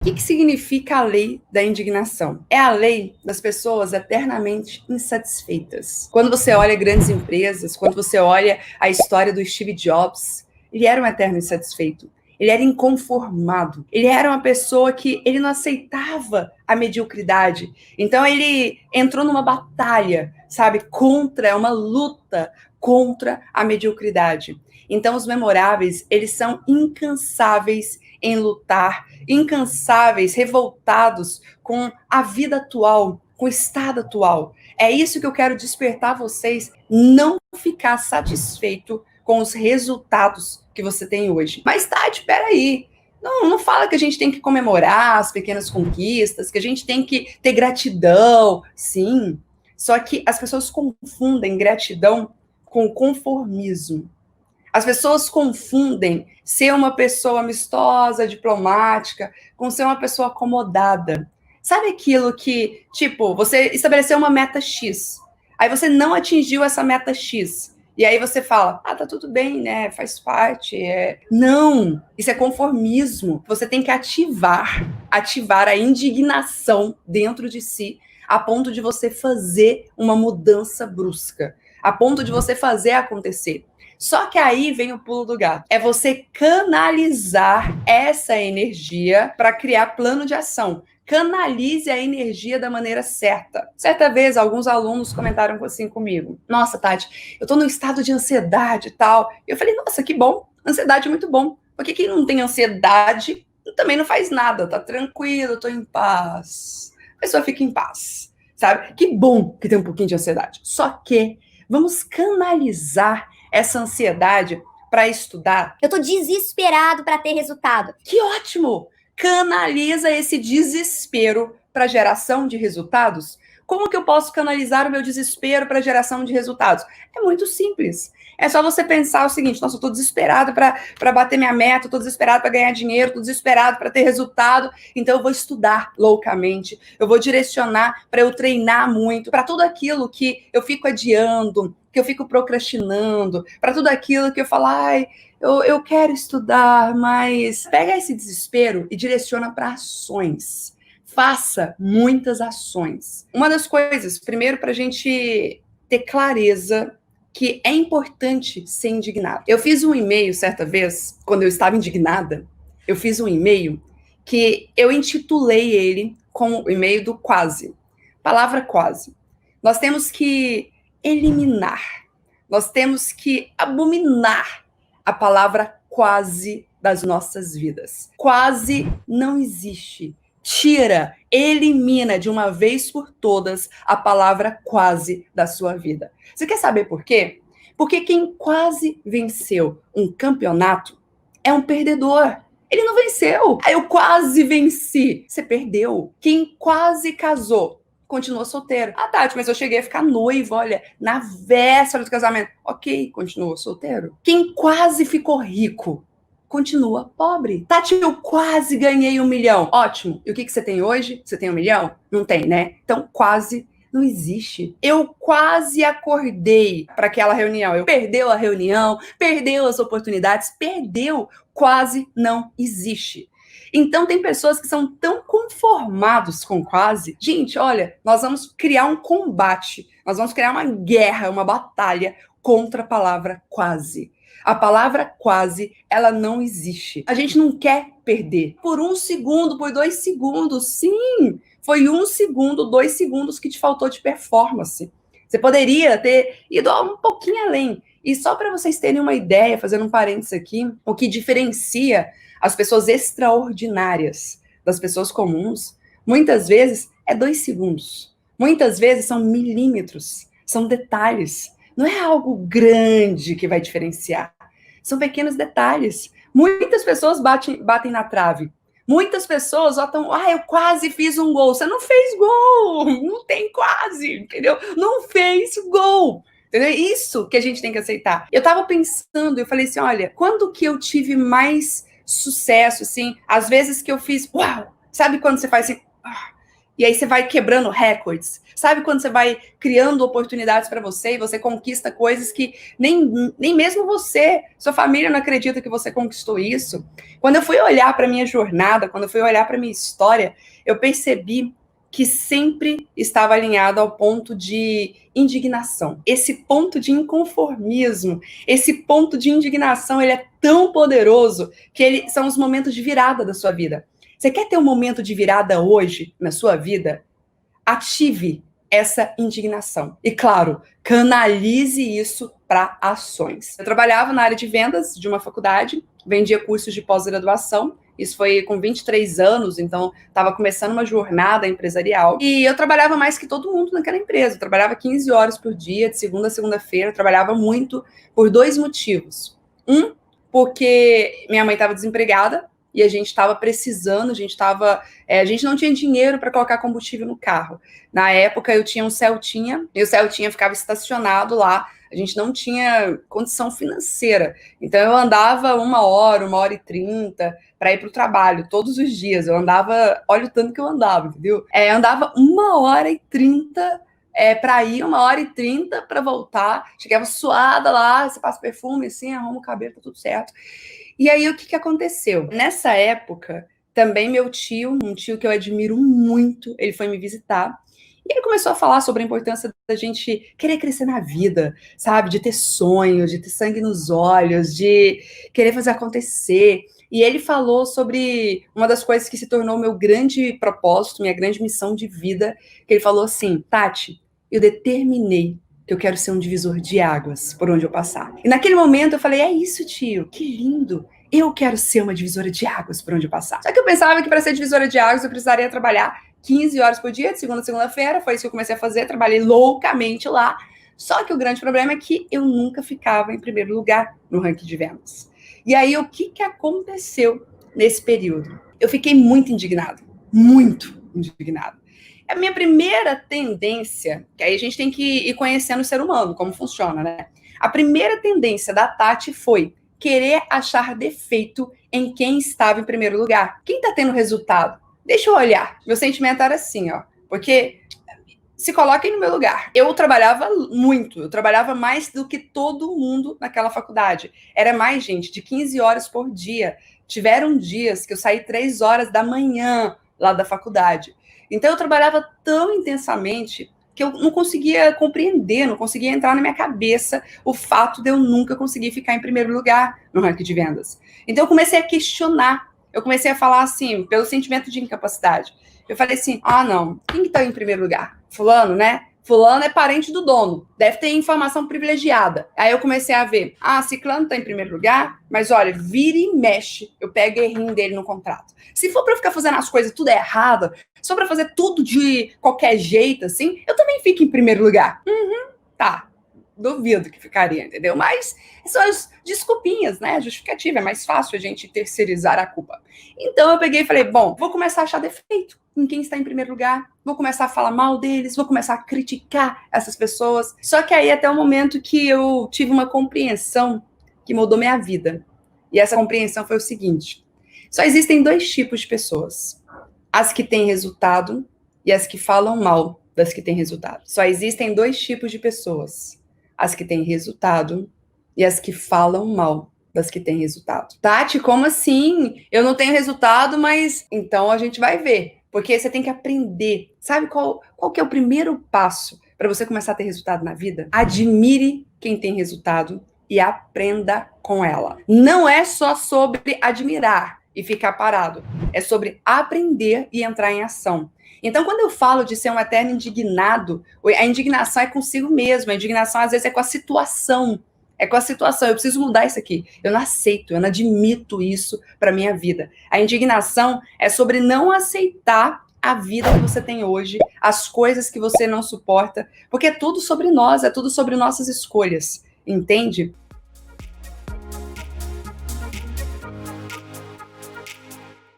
O que significa a lei da indignação? É a lei das pessoas eternamente insatisfeitas. Quando você olha grandes empresas, quando você olha a história do Steve Jobs, ele era um eterno insatisfeito. Ele era inconformado. Ele era uma pessoa que ele não aceitava a mediocridade. Então ele entrou numa batalha, sabe, contra uma luta contra a mediocridade. Então os memoráveis, eles são incansáveis em lutar, incansáveis, revoltados com a vida atual, com o estado atual. É isso que eu quero despertar vocês, não ficar satisfeito com os resultados que você tem hoje. Mas, Tati, peraí. Não fala que a gente tem que comemorar as pequenas conquistas, que a gente tem que ter gratidão. Sim, só que as pessoas confundem gratidão com conformismo. As pessoas confundem ser uma pessoa amistosa, diplomática, com ser uma pessoa acomodada. Sabe aquilo que, tipo, você estabeleceu uma meta X, aí você não atingiu essa meta X, e aí você fala, tá tudo bem, né, faz parte. Não, isso é conformismo. Você tem que ativar a indignação dentro de si, a ponto de você fazer uma mudança brusca, a ponto de você fazer acontecer. Só que aí vem o pulo do gato. É você canalizar essa energia para criar plano de ação. Canalize a energia da maneira certa. Certa vez, alguns alunos comentaram assim comigo. Nossa, Tati, eu tô num estado de ansiedade e tal. E eu falei, nossa, que bom. Ansiedade é muito bom. Porque quem não tem ansiedade também não faz nada. Tá tranquilo, tô em paz. A pessoa fica em paz, sabe? Que bom que tem um pouquinho de ansiedade. Só que vamos canalizar essa ansiedade para estudar. Eu tô desesperado para ter resultado. Que ótimo! Canaliza esse desespero para geração de resultados. Como que eu posso canalizar o meu desespero para geração de resultados? É muito simples. É só você pensar o seguinte: nossa, eu estou desesperado para bater minha meta, estou desesperado para ganhar dinheiro, estou desesperado para ter resultado, então eu vou estudar loucamente, eu vou direcionar para eu treinar muito, para tudo aquilo que eu fico adiando, que eu fico procrastinando, para tudo aquilo que eu falo, ai, eu quero estudar, mas pega esse desespero e direciona para ações. Faça muitas ações. Uma das coisas, primeiro, para a gente ter clareza que é importante ser indignado. Eu fiz um e-mail certa vez, quando eu estava indignada, eu fiz um e-mail que eu intitulei ele com o e-mail do quase. Palavra quase. Nós temos que eliminar, nós temos que abominar a palavra quase das nossas vidas. Quase não existe. Tira, elimina de uma vez por todas a palavra quase da sua vida. Você quer saber por quê? Porque quem quase venceu um campeonato é um perdedor. Ele não venceu. Aí eu quase venci. Você perdeu. Quem quase casou continua solteiro. Ah, Tati, mas eu cheguei a ficar noivo, olha, na véspera do casamento. Ok, continua solteiro. Quem quase ficou rico continua pobre. Tati, eu quase ganhei 1 milhão. Ótimo. E o que você tem hoje? Você tem 1 milhão? Não tem, né? Então, quase não existe. Eu quase acordei para aquela reunião. Eu perdeu a reunião, perdeu as oportunidades, perdeu. Quase não existe. Então, tem pessoas que são tão conformados com quase. Gente, olha, nós vamos criar um combate, nós vamos criar uma guerra, uma batalha contra a palavra quase. A palavra quase, ela não existe. A gente não quer perder. Por 1 segundo, por 2 segundos, sim. Foi 1 segundo, 2 segundos que te faltou de performance. Você poderia ter ido um pouquinho além. E só para vocês terem uma ideia, fazendo um parênteses aqui, o que diferencia as pessoas extraordinárias das pessoas comuns, muitas vezes é 2 segundos. Muitas vezes são milímetros, são detalhes. Não é algo grande que vai diferenciar. São pequenos detalhes. Muitas pessoas batem na trave. Muitas pessoas estão, eu quase fiz um gol. Você não fez gol. Não tem quase, entendeu? Não fez gol. Entendeu? Isso que a gente tem que aceitar. Eu tava pensando, eu falei assim, olha, quando que eu tive mais sucesso, assim, às vezes que eu fiz, uau, sabe quando você faz assim, E aí você vai quebrando recordes. Sabe quando você vai criando oportunidades para você e você conquista coisas que nem mesmo você, sua família não acredita que você conquistou isso? Quando eu fui olhar para minha jornada, quando eu fui olhar para minha história, eu percebi que sempre estava alinhado ao ponto de indignação. Esse ponto de inconformismo, esse ponto de indignação, ele é tão poderoso que são os momentos de virada da sua vida. Você quer ter um momento de virada hoje na sua vida? Ative essa indignação. E, claro, canalize isso para ações. Eu trabalhava na área de vendas de uma faculdade, vendia cursos de pós-graduação. Isso foi com 23 anos, então estava começando uma jornada empresarial. E eu trabalhava mais que todo mundo naquela empresa. Eu trabalhava 15 horas por dia, de segunda a segunda-feira. Eu trabalhava muito por 2 motivos. Um, porque minha mãe estava desempregada, e a gente estava precisando, a gente não tinha dinheiro para colocar combustível no carro. Na época eu tinha um Celtinha, e o Celtinha ficava estacionado lá, a gente não tinha condição financeira. Então eu andava 1 hora e 30 para ir para o trabalho, todos os dias. Eu andava, olha o tanto que eu andava, entendeu? Eu andava 1 hora e 30 para ir, 1 hora e 30 para voltar. Chegava suada lá, você passa perfume assim, arruma o cabelo, tá tudo certo. E aí, o que aconteceu? Nessa época, também meu tio, um tio que eu admiro muito, ele foi me visitar. E ele começou a falar sobre a importância da gente querer crescer na vida, sabe? De ter sonhos, de ter sangue nos olhos, de querer fazer acontecer. E ele falou sobre uma das coisas que se tornou meu grande propósito, minha grande missão de vida, que ele falou assim: Tati, eu determinei que eu quero ser um divisor de águas por onde eu passar. E naquele momento eu falei, é isso, tio, que lindo. Eu quero ser uma divisora de águas por onde eu passar. Só que eu pensava que para ser divisora de águas eu precisaria trabalhar 15 horas por dia, de segunda a segunda-feira. Foi isso que eu comecei a fazer, trabalhei loucamente lá. Só que o grande problema é que eu nunca ficava em primeiro lugar no ranking de vendas. E aí, o que aconteceu nesse período? Eu fiquei muito indignado. Muito indignado. A minha primeira tendência, que aí a gente tem que ir conhecendo o ser humano, como funciona, né? A primeira tendência da Tati foi querer achar defeito em quem estava em primeiro lugar. Quem tá tendo resultado? Deixa eu olhar. Meu sentimento era assim, ó. Porque se coloquem no meu lugar. Eu trabalhava muito, eu trabalhava mais do que todo mundo naquela faculdade. Era mais, gente, de 15 horas por dia. Tiveram dias que eu saí 3 horas da manhã lá da faculdade. Então eu trabalhava tão intensamente que eu não conseguia compreender, não conseguia entrar na minha cabeça o fato de eu nunca conseguir ficar em primeiro lugar no ranking de vendas. Então eu comecei a questionar, eu comecei a falar assim, pelo sentimento de incapacidade. Eu falei assim, não, quem que tá em primeiro lugar? Fulano, né? Fulano é parente do dono, deve ter informação privilegiada. Aí eu comecei a ver, Ciclano tá em primeiro lugar, mas olha, vira e mexe, eu pego errinho dele no contrato. Se for pra eu ficar fazendo as coisas tudo errado, só pra fazer tudo de qualquer jeito, assim, eu também fico em primeiro lugar. Tá. Duvido que ficaria, entendeu? Mas são as desculpinhas, né? Justificativa, é mais fácil a gente terceirizar a culpa. Então eu peguei e falei, bom, vou começar a achar defeito em quem está em primeiro lugar, vou começar a falar mal deles, vou começar a criticar essas pessoas. Só que aí até o momento que eu tive uma compreensão que mudou minha vida. E essa compreensão foi o seguinte: só existem 2 tipos de pessoas. As que têm resultado e as que falam mal das que têm resultado. Só existem 2 tipos de pessoas. As que têm resultado e as que falam mal das que têm resultado. Tati, como assim? Eu não tenho resultado, mas então a gente vai ver. Porque você tem que aprender. Sabe qual que é o primeiro passo para você começar a ter resultado na vida? Admire quem tem resultado e aprenda com ela. Não é só sobre admirar e ficar parado. É sobre aprender e entrar em ação. Então, quando eu falo de ser um eterno indignado, a indignação é consigo mesmo, a indignação às vezes é com a situação. É com a situação, eu preciso mudar isso aqui. Eu não aceito, eu não admito isso para minha vida. A indignação é sobre não aceitar a vida que você tem hoje, as coisas que você não suporta, porque é tudo sobre nós, é tudo sobre nossas escolhas, entende?